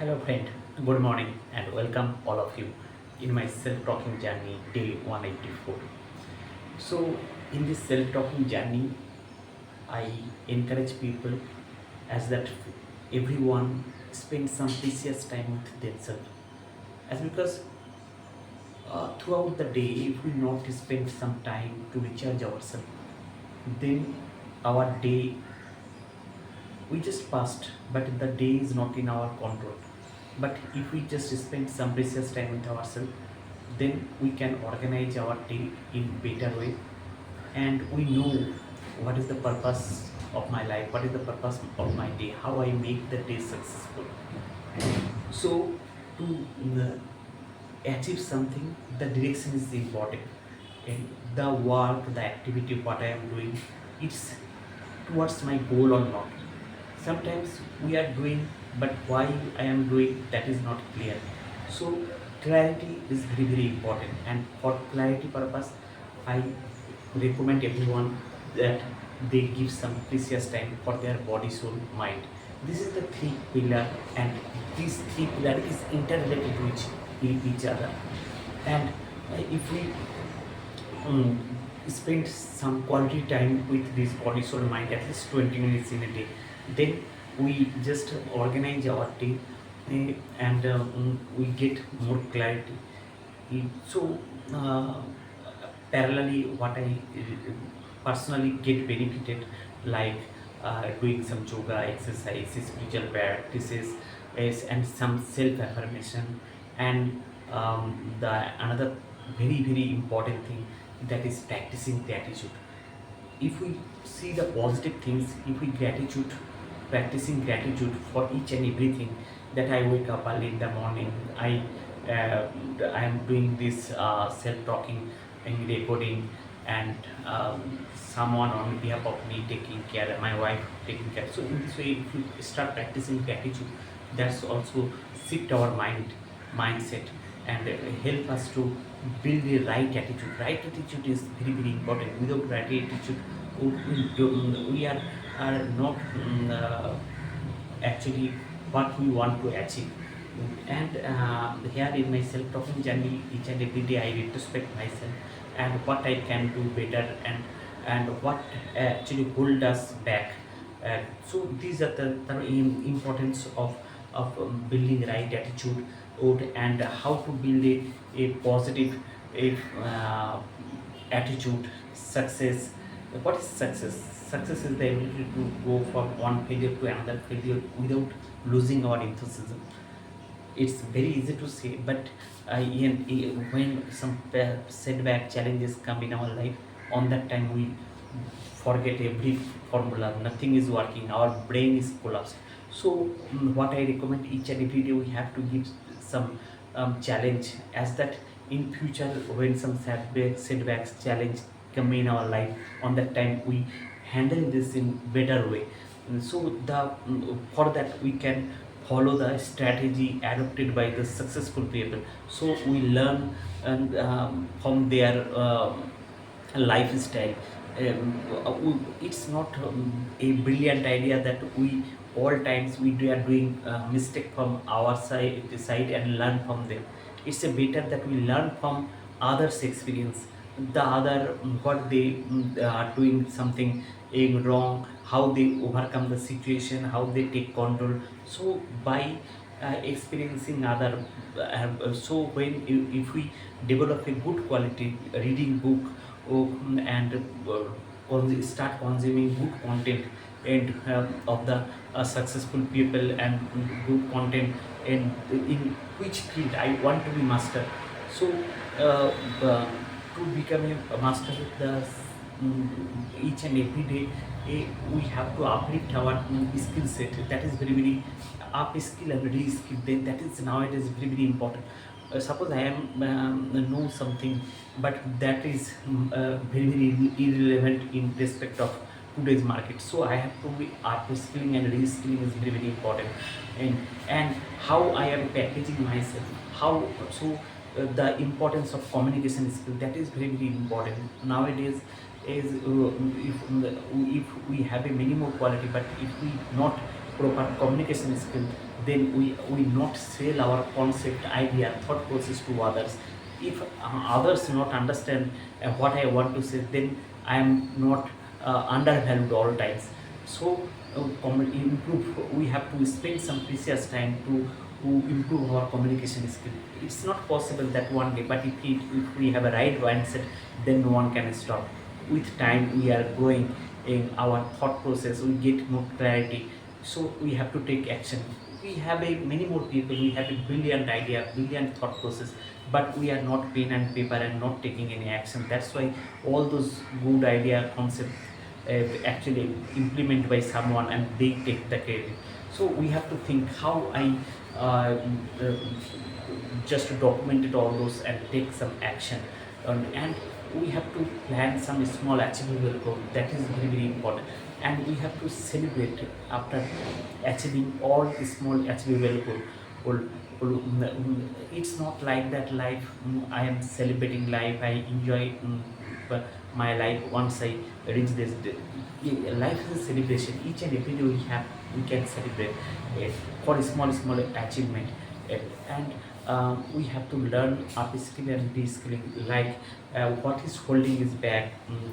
Hello, friend. Good morning and welcome all of you in my self-talking journey, day 184. So, in this self-talking journey, I encourage people as that everyone spend some precious time with themselves. As because throughout the day, if we not spend some time to recharge ourselves, then our day we just passed, but the day is not in our control. But if we just spend some precious time with ourselves, then we can organize our day in better way, and we know what is the purpose of my life, what is the purpose of my day, how I make the day successful. So to achieve something, the direction is important, and the work, the activity, what I am doing, it's towards my goal or not. Sometimes we are doing, but why I am doing, that is not clear. So clarity is very very important, and for clarity purpose I recommend everyone that they give some precious time for their body, soul, mind. This is the three pillar, and these three pillar is interrelated with each other. And if we um, spend some quality time with this body, soul, mind, at least 20 minutes in a day, then we just organize our day, and we get more clarity. So parallelly, what I personally get benefited, like doing some yoga exercise, spiritual practices, and some self affirmation, and the another very very important thing, that is practicing gratitude. If we see the positive things, if we gratitude, practicing gratitude for each and everything, that I wake up early in the morning, uh, I am doing this self-talking and recording, and someone on behalf of me taking care, my wife taking care. So in this way, if we start practicing gratitude, that's also shift our mindset, and help us to build the right attitude. Right attitude is very very important. Without right attitude, we are not actually what we want to achieve. And here in my self-talking journey, each and every day I retrospect myself, and what I can do better, and what actually hold us back. So these are the importance of building right attitude, and how to build a positive a, uh, attitude. Success, what is success? Success is the ability to go from one failure to another failure without losing our enthusiasm. It's very easy to say, but when some setback challenges come in our life, on that time we forget every formula, nothing is working, our brain is collapsed. So what I recommend, each and every day we have to give some challenge, as that in future when some setbacks challenge come in our life, on that time we handle this in better way. So for that we can follow the strategy adopted by the successful people. So we learn, and from their lifestyle. It's not a brilliant idea that we all times are doing mistake from our side and learn from them. It's a better that we learn from others experience, the other what they are doing something wrong, how they overcome the situation, how they take control. So by experiencing other, so when if we develop a good quality reading book, and start consuming good content, and of the successful people, and good content, and in which field I want to be master. So uh, uh, to become a master, the each and every day, we have to uplift our skill set. That is very very up skill and re-skill. That is nowadays very very important. Suppose I am know something, but that is very very irrelevant in respect of today's market. So I have to be up skilling and re-skilling is very very important, and how I am packaging myself. How so the importance of communication skill, that is very very important nowadays. Is if we have a minimum quality, but if we not proper communication skill, then we not sell our concept, idea, thought process to others. If others not understand what I want to say, then I am not undervalued all times. So improve, we have to spend some precious time to improve our communication skill. It's not possible that one day, but if we have a right mindset, then no one can stop. With time we are growing in our thought process, we get more clarity, so we have to take action. We have a many more people, we have a brilliant idea, brilliant thought process, but we are not pen and paper and not taking any action. That's why all those good idea concept actually implemented by someone and they take the credit. So we have to think how I uh, uh, just documented all those and take some action. And we have to plan some small achievable goal, that is very very important. And we have to celebrate after achieving all the small achievable goal. It's not like that life, I am celebrating life, I enjoy but my life once I reach this life is a celebration. Each and every day we can celebrate for a small achievement. Uh, and we have to learn upskilling and de-skilling, like what is holding us back,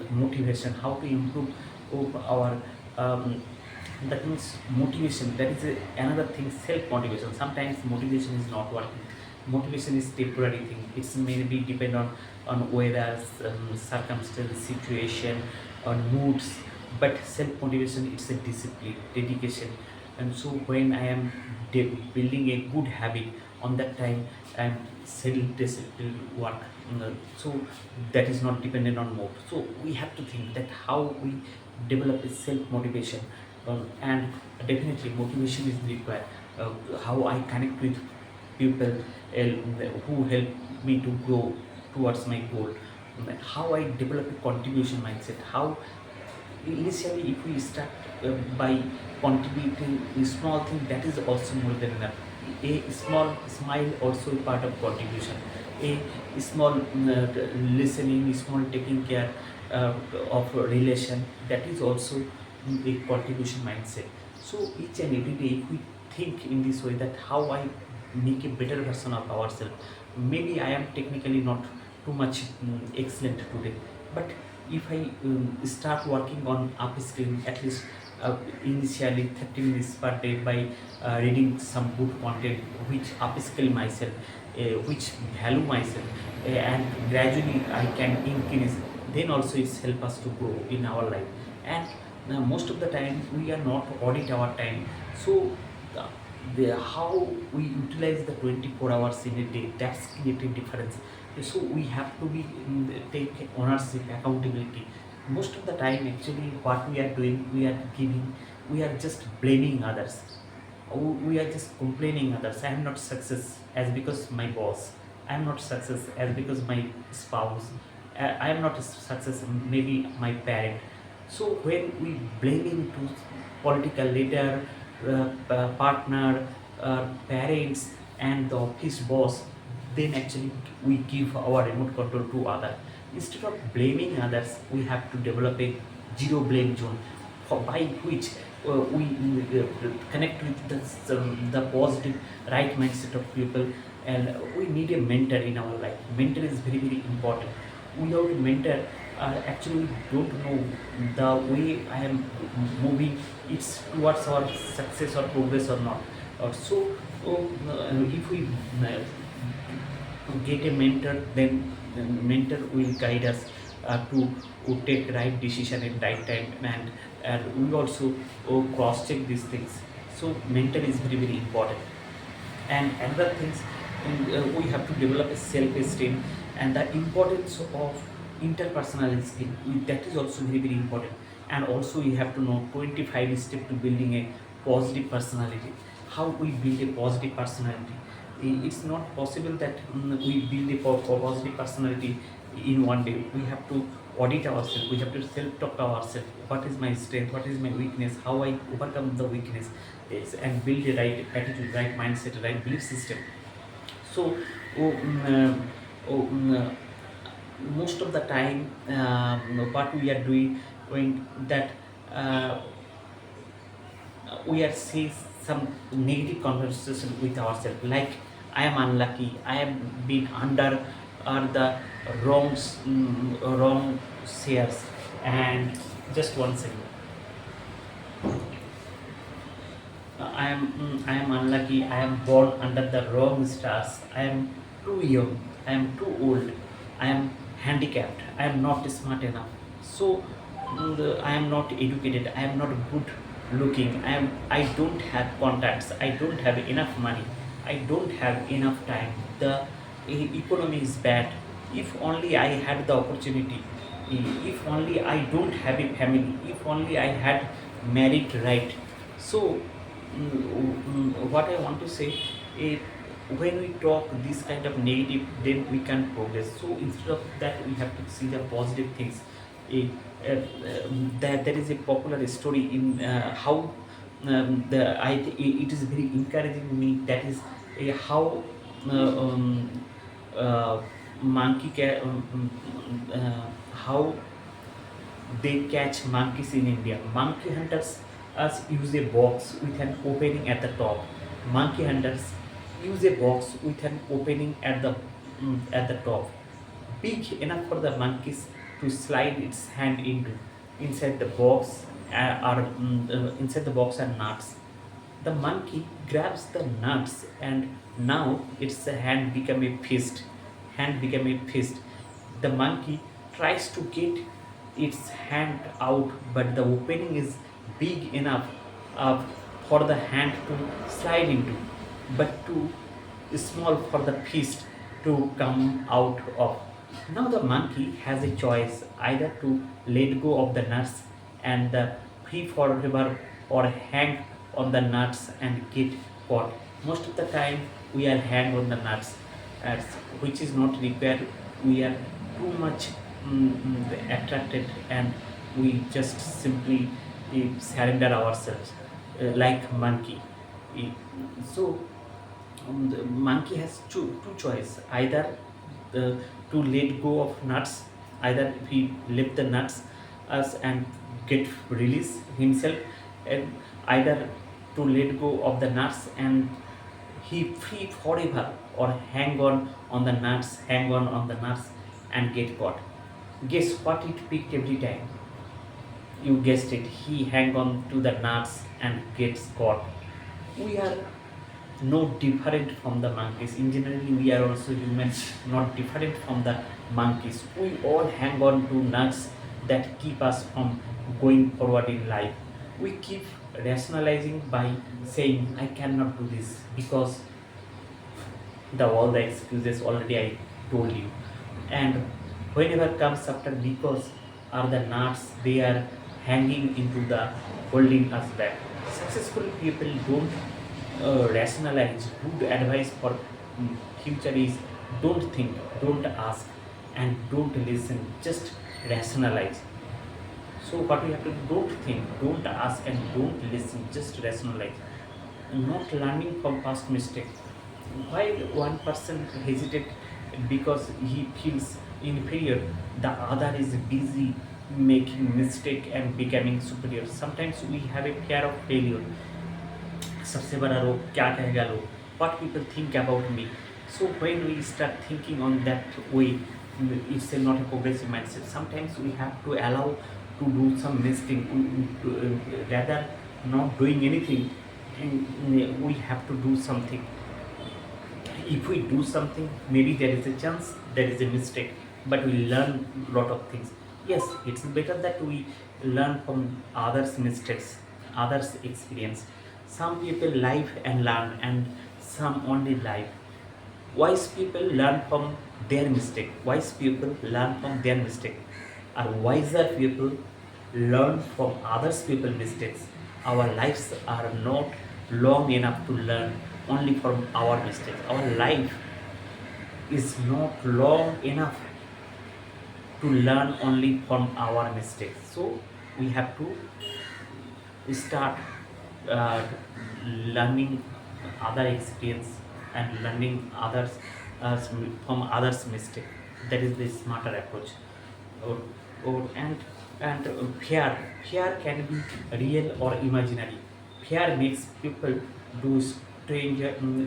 motivation, how to improve our that means motivation. That is another thing, self motivation. Sometimes motivation is not working. Motivation is temporary thing, it's maybe depend on weather, circumstance, situation, on moods. But self motivation, it's a discipline, dedication. And so when I am building a good habit, on that time I am self discipline work. So that is not dependent on mood. So we have to think that how we develop a self motivation. And definitely motivation is required. How I connect with people who help me to grow towards my goal. How I develop a contribution mindset. How initially if we start by contributing a small thing, that is also more than enough. A small smile also a part of contribution. A small listening, small taking care of a relation, that is also a contribution mindset. So each and every day if we think in this way, that how I make a better version of ourselves. Maybe I am technically not too much excellent today, but if I start working on upskilling, at least initially 30 minutes per day by reading some good content which upskill myself, which value myself, and gradually I can increase, then also it's help us to grow in our life. And most of the time we are not audit our time. So how we utilize the 24 hours in a day, that's creating difference. So we have to be take ownership, accountability. Most of the time actually what we are doing, we are just blaming others. We are just complaining others. I am not success as because my boss, I am not success as because my spouse, I am not a success maybe my parent. So when we blaming to political leader, partner, parents, and the office boss, then actually we give our remote control to other. Instead of blaming others, we have to develop a zero blame zone, for by which we connect with the positive right mindset of people. And we need a mentor in our life. Mentor is very very important. Without a mentor, actually we don't know the way I am moving, it's towards our success or progress or not. So if we get a mentor, then the mentor will guide us to take right decision in right time. And we also cross check these things. So mentor is very very important. And another things, we have to develop a self-esteem, and the importance of interpersonal skill, that is also very very important. And also you have to know 25 steps to building a positive personality. How we build a positive personality. It's not possible that we build a positive personality in one day. We have to audit ourselves, we have to self talk ourselves, what is my strength, what is my weakness, how I overcome the weakness. Yes, and build a right attitude, right mindset, right belief system. So oh, most of the time what we are doing that uh, we are some negative conversation with ourselves, like I am unlucky, I am been under the wrong shares, and just one second. I am unlucky. I am born under the wrong stars. I am too young. I am too old. I am handicapped. I am not smart enough. So I am not educated. I am not good looking. I don't have contacts. I don't have enough money. I don't have enough time. The economy is bad. If only I had the opportunity. If only I don't have a family. If only I had married right. So what I want to say is, when we talk this kind of negative, then we can progress. So instead of that, we have to see the positive things. Eh, there is a popular story in how it is very encouraging me. That is how uh, monkey how they catch monkeys in India. Monkey hunters use a box with an opening at the top. Monkey hunters use a box with an opening at the top, big enough for the monkeys to slide its hand into. Inside the box inside the box are nuts. The monkey grabs the nuts, and now its hand become a fist. Hand become a fist. The monkey tries to get its hand out, but the opening is big enough uh, for the hand to slide into, but too small for the fist to come out of. Now the monkey has a choice, either to let go of the nuts and the free forever, or hang on the nuts and get caught. Most of the time we are hang on the nuts, as, which is not required. We are too much attracted, and we just simply surrender ourselves like monkey. Eh, So the monkey has two choice, either to let go of nuts, either he lift the nuts us and get release himself, and either to let go of the nuts and he free forever, or hang on the nuts and get caught. Guess what it picked every time? You guessed it, he hang on to the nuts and gets caught. We are no different from the monkeys. In general, we are also humans, not different from the monkeys. We all hang on to nuts that keep us from going forward in life. We keep rationalizing by saying, I cannot do this because the all the excuses already I told you. And whenever comes after because are the nuts, they are hanging into the holding us back. Successful people don't rationalize. Good advice for future is, don't think, don't ask, and don't listen, just rationalize. So what we have to do, don't think, don't ask, and don't listen, just rationalize. Not learning from past mistake. While one person hesitates because he feels inferior, the other is busy making mistake and becoming superior. Sometimes we have a fear of failure. सबसे बड़ा रोग क्या कहेगा लोग, what people think about me. So when we start thinking on that way, it's not a progressive mindset. Sometimes we have to allow to do some mistake, rather not doing anything, and we have to do something. If we do something, maybe there is a chance there is a mistake, but we learn lot of things. Yes, it's better that we learn from others mistakes, others experience. Some people live and learn, and some only live. Wise people learn from their mistake. Wise people learn from their mistake. Our wiser people learn from others people mistakes. Our lives are not long enough to learn only from our mistakes. Our life is not long enough to learn only from our mistakes. So we have to start uh, learning other experience and learning others from others mistake. That is the smarter approach. or, and fear can be real or imaginary. Fear makes people do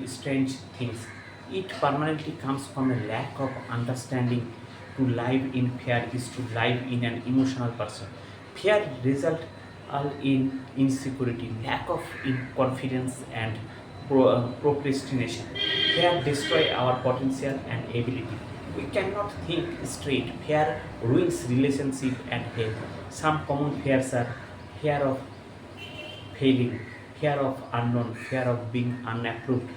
strange things. It permanently comes from a lack of understanding. To live in fear is to live in an emotional person. Fear result all in insecurity, lack of confidence, and procrastination. Fear destroy our potential and ability. We cannot think straight. Fear ruins relationship and health. Some common fears are fear of failing, fear of unknown, fear of being unapproved,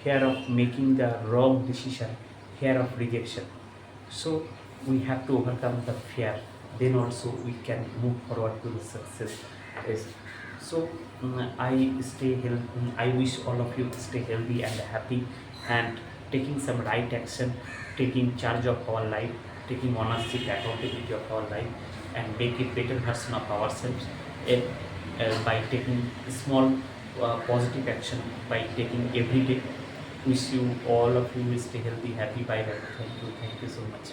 fear of making the wrong decision, fear of rejection. So we have to overcome the fear. Then also we can move forward to the success. Yes. So I stay healthy. I wish all of you stay healthy and happy, and taking some right action, taking charge of our life, taking ownership, accountability of our life, and make it better version of ourselves. And, by taking small positive action, by taking every day. Wish you all of you will stay healthy, happy. Bye bye. Thank you so much.